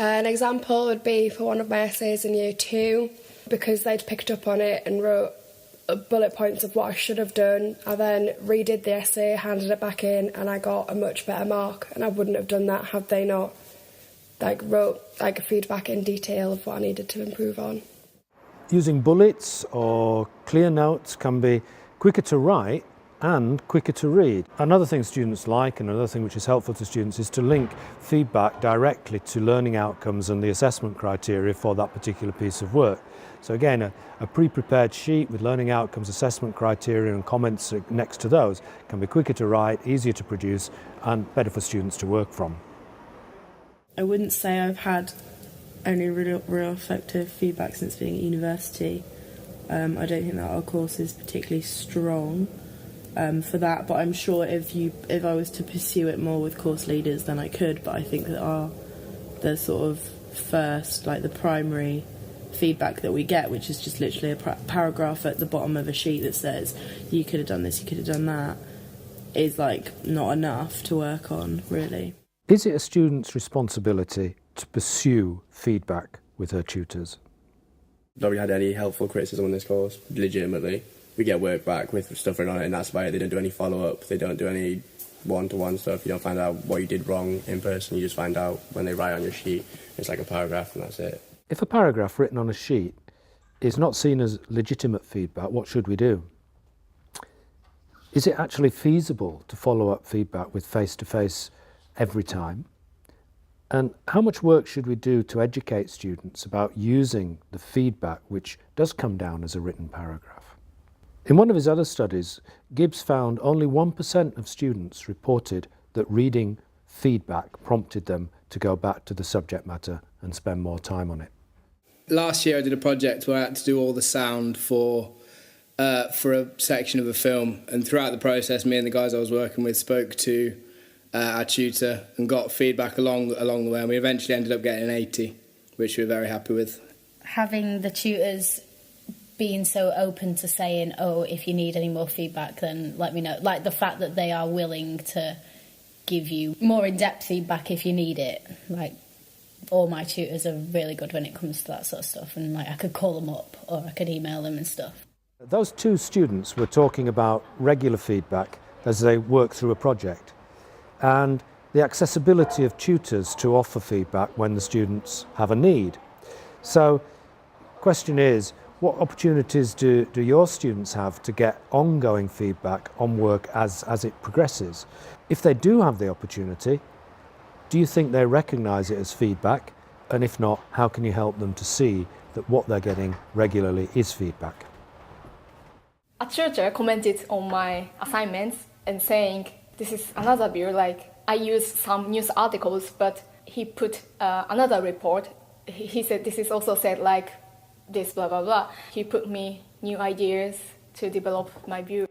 An example would be for one of my essays in year 2, because they'd picked up on it and wrote bullet points of what I should have done. I then redid the essay, handed it back in, and I got a much better mark, and I wouldn't have done that had they not wrote feedback in detail of what I needed to improve on. Using bullets or clear notes can be quicker to write and quicker to read. Another thing students like, and another thing which is helpful to students, is to link feedback directly to learning outcomes and the assessment criteria for that particular piece of work. So again, a pre-prepared sheet with learning outcomes, assessment criteria and comments next to those can be quicker to write, easier to produce, and better for students to work from. I wouldn't say I've had only real effective feedback since being at university. I don't think that our course is particularly strong for that, but I'm sure if I was to pursue it more with course leaders, then I could. But I think that the sort of first, the primary feedback that we get, which is just literally a paragraph at the bottom of a sheet that says you could have done this, you could have done that, is not enough to work on, really. Is it a student's responsibility to pursue feedback with her tutors? Not really had any helpful criticism on this course, legitimately. We get work back with stuff written on it, and that's about it. They don't do any follow-up, they don't do any one-to-one stuff. You don't find out what you did wrong in person, you just find out when they write on your sheet. It's like a paragraph and that's it. If a paragraph written on a sheet is not seen as legitimate feedback, what should we do? Is it actually feasible to follow up feedback with face-to-face every time? And how much work should we do to educate students about using the feedback which does come down as a written paragraph? In one of his other studies, Gibbs found only 1% of students reported that reading feedback prompted them to go back to the subject matter and spend more time on it. Last year I did a project where I had to do all the sound for a section of a film, and throughout the process me and the guys I was working with spoke to our tutor and got feedback along the way, and we eventually ended up getting an 80, which we were very happy with. Having the tutors being so open to saying, oh, if you need any more feedback, then let me know. The fact that they are willing to give you more in-depth feedback if you need it. All my tutors are really good when it comes to that sort of stuff, and I could call them up or I could email them and stuff. Those two students were talking about regular feedback as they work through a project, and the accessibility of tutors to offer feedback when the students have a need. So, question is, what opportunities do your students have to get ongoing feedback on work as it progresses? If they do have the opportunity, do you think they recognise it as feedback? And if not, how can you help them to see that what they're getting regularly is feedback? A tutor commented on my assignments and saying, this is another view, I used some news articles, but he put another report. He said, this is also said this, blah, blah, blah. He put me new ideas to develop my view.